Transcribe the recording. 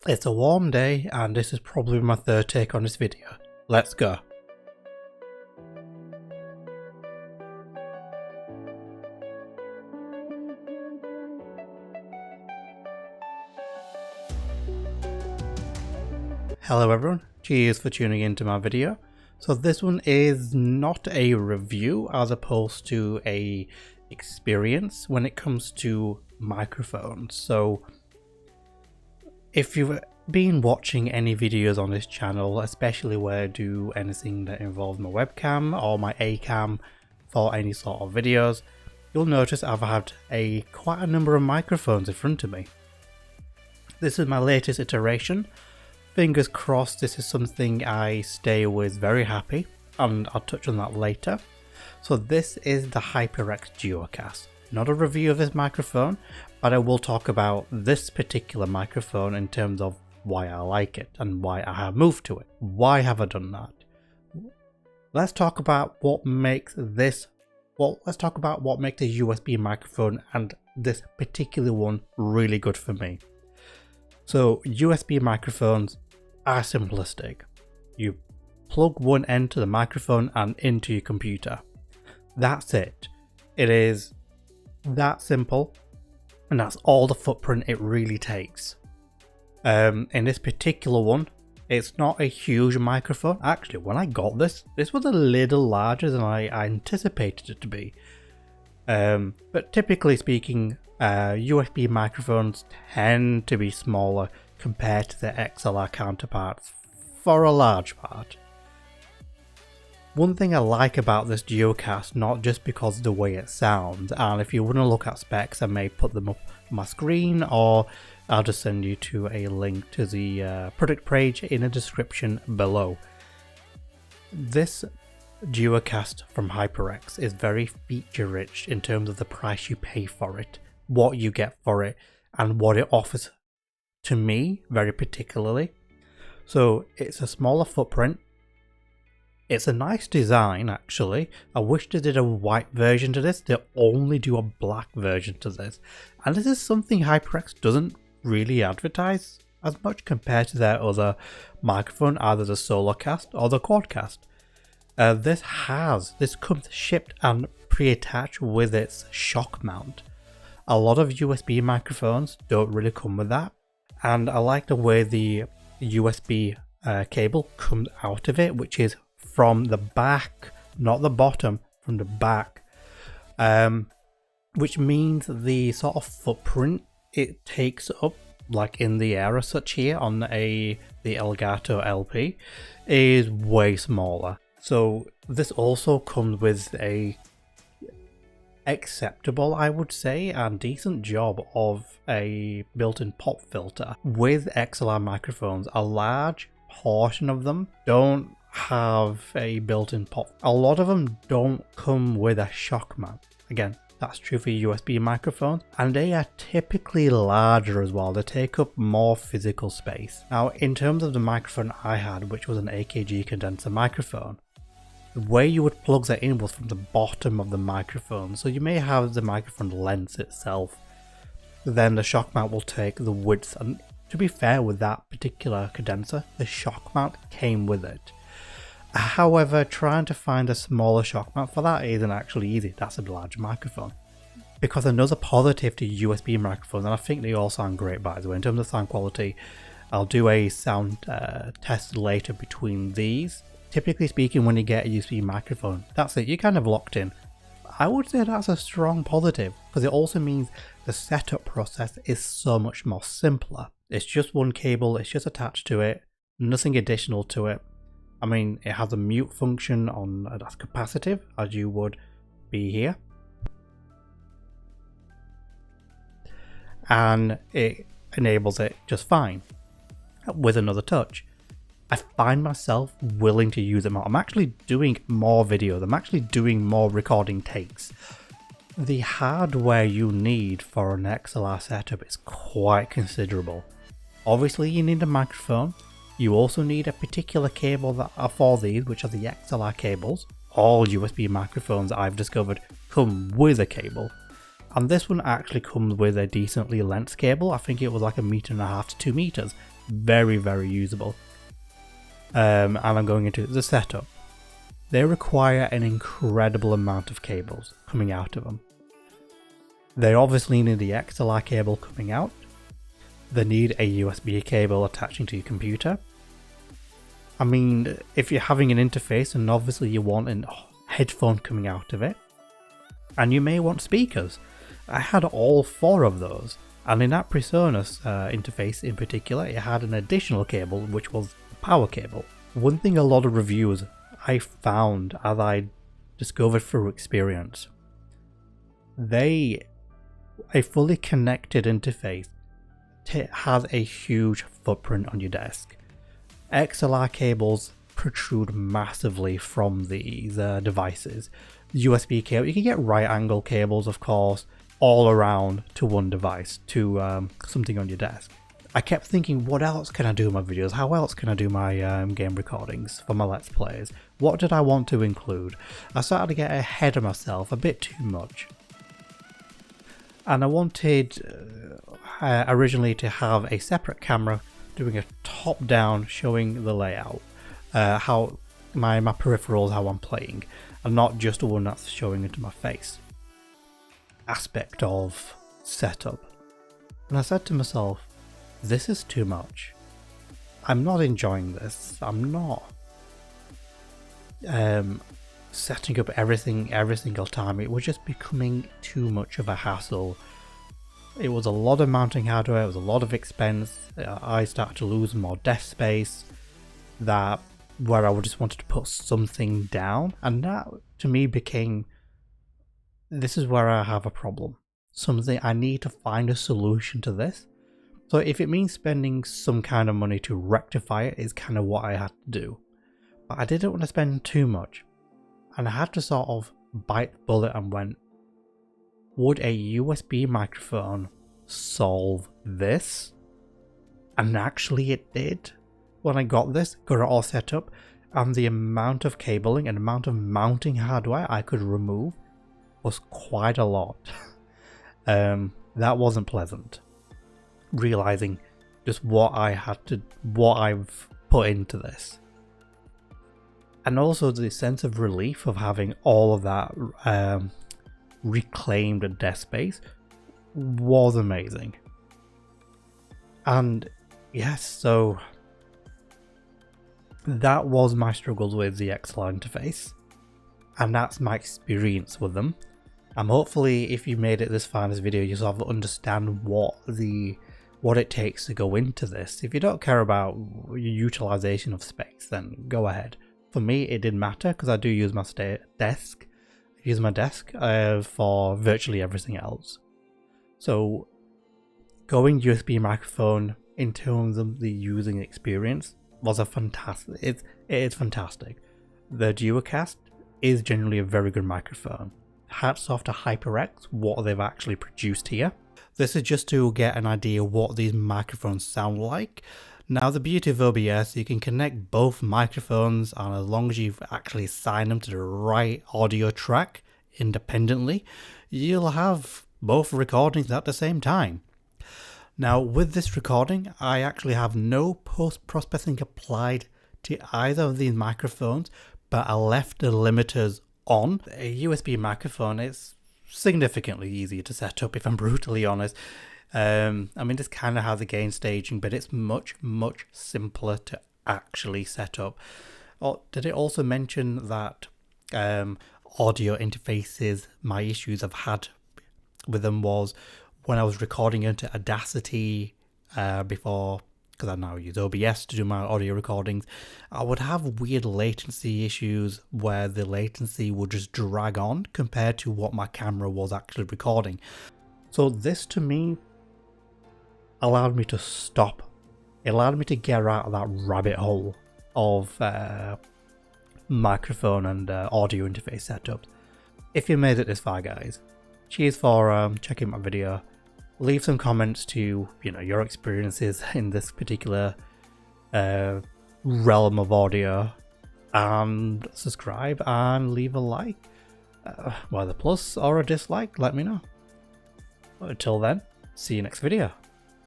It's a warm day and this is probably my third take on this video. Let's go. Hello everyone, cheers for tuning into my video. So this one is not a review as opposed to a experience when it comes to microphones. So if you've been watching any videos on this channel, especially where I do anything that involves my webcam or my A-cam for any sort of videos, you'll notice I've had quite a number of microphones in front of me. This is my latest iteration. Fingers crossed this is something I stay with very happy, and I'll touch on that later. So this is the Hyper X Duocast. Not a review of this microphone, but I will talk about this particular microphone in terms of why I like it and why I have moved to it. Why have I done that? Let's talk about what makes this, let's talk about what makes a USB microphone and this particular one really good for me. So USB microphones are simplistic. You plug one end to the microphone and into your computer. That's it. It is that simple, and that's all the footprint it really takes. In this particular one, it's not a huge microphone. Actually, when I got this was a little larger than I anticipated it to be. But typically speaking, USB microphones tend to be smaller compared to their XLR counterparts for a large part. One thing I like about this Duocast, not just because of the way it sounds, and if you want to look at specs I may put them up on my screen, or I'll just send you to a link to the product page in the description below. This Duocast from HyperX is very feature rich in terms of the price you pay for it, what you get for it, and what it offers to me very particularly. So it's a smaller footprint. It's a nice design actually. I wish they did a white version to this. They only do a black version to this. And this is something HyperX doesn't really advertise as much compared to their other microphone, either the Solocast or the Quadcast. This comes shipped and pre-attached with its shock mount. A lot of USB microphones don't really come with that, and I like the way the USB cable comes out of it, which is from the back, not the bottom, from the back, which means the sort of footprint it takes up, like in the air as such here on the Elgato LP, is way smaller. So this also comes with a acceptable, I would say, and decent job of a built-in pop filter. With XLR microphones, a large portion of them don't have a built-in pop. A lot of them don't come with a shock mount. Again, that's true for USB microphones, and they are typically larger as well. They take up more physical space. Now, in terms of the microphone I had, which was an AKG condenser microphone, the way you would plug that in was from the bottom of the microphone. So you may have the microphone lens itself, then the shock mount will take the width, and to be fair with that particular condenser, the shock mount came with it. However, trying to find a smaller shock mount for that isn't actually easy. That's a large microphone. Because another positive to USB microphones, and I think they all sound great by the way, in terms of sound quality, I'll do a sound test later between these. Typically speaking, when you get a USB microphone, that's it, you're kind of locked in. I would say that's a strong positive, because it also means the setup process is so much more simpler. It's just one cable, it's just attached to it, nothing additional to it. I mean, it has a mute function on that's capacitive, as you would be here. And it enables it just fine with another touch. I find myself willing to use it more. I'm actually doing more videos. I'm actually doing more recording takes. The hardware you need for an XLR setup is quite considerable. Obviously you need a microphone. You also need a particular cable that are for these, which are the XLR cables. All USB microphones I've discovered come with a cable. And this one actually comes with a decently length cable. I think it was like 1.5 to 2 meters. very, very usable. And I'm going into the setup. They require an incredible amount of cables coming out of them. They obviously need the XLR cable coming out. They need a USB cable attaching to your computer. I mean, if you're having an interface, and obviously you want a headphone coming out of it, and you may want speakers. I had all 4 of those, and in that PreSonus interface in particular, it had an additional cable, which was a power cable. One thing a lot of reviewers I found, as I discovered through experience, a fully connected interface has a huge footprint on your desk. XLR cables protrude massively from these devices. USB cable, you can get right angle cables, of course, all around to one device, to something on your desk. I kept thinking, what else can I do in my videos? How else can I do my game recordings for my Let's Plays? What did I want to include? I started to get ahead of myself a bit too much. And I wanted originally to have a separate camera doing a top down showing the layout, how my peripherals, how I'm playing, and not just one that's showing into my face. Aspect of setup. And I said to myself, this is too much. I'm not enjoying this. I'm not setting up everything every single time. It was just becoming too much of a hassle. It was a lot of mounting hardware, it was a lot of expense. I started to lose more desk space, where I just wanted to put something down, and that to me became, this is where I have a problem. Something, I need to find a solution to this. So if it means spending some kind of money to rectify it, is kind of what I had to do. But I didn't want to spend too much, and I had to sort of bite the bullet and went, would a USB microphone solve this? And actually it did. When I got it all set up, and the amount of cabling and amount of mounting hardware I could remove was quite a lot. That wasn't pleasant. Realizing just what I've put into this. And also the sense of relief of having all of that reclaimed desk space was amazing. And yes, so that was my struggles with the XLR interface, and that's my experience with them. Hopefully if you made it this far in this video, you sort of understand what it takes to go into this. If you don't care about utilization of space, then go ahead. For me, it didn't matter because I do use my desk. Use my desk for virtually everything else. So going USB microphone in terms of the using experience was a fantastic, it is fantastic. The Duocast is generally a very good microphone. Hats off to Hyper X, what they've actually produced here. This is just to get an idea what these microphones sound like. Now the beauty of OBS, you can connect both microphones, and as long as you've actually assigned them to the right audio track independently, you'll have both recordings at the same time. Now with this recording, I actually have no post-processing applied to either of these microphones, but I left the limiters on. A USB microphone is significantly easier to set up, if I'm brutally honest. I mean, this kind of has a gain staging, but it's much simpler to actually set up. Oh, did it also mention that audio interfaces, my issues I've had with them was when I was recording into Audacity before, because I now use OBS to do my audio recordings, I would have weird latency issues where the latency would just drag on compared to what my camera was actually recording. So this to me allowed me to stop. It allowed me to get out of that rabbit hole of microphone and audio interface setups. If you made it this far, guys, cheers for checking my video. Leave some comments to your experiences in this particular realm of audio, and subscribe and leave a like, whether plus or a dislike. Let me know. Until then, see you next video.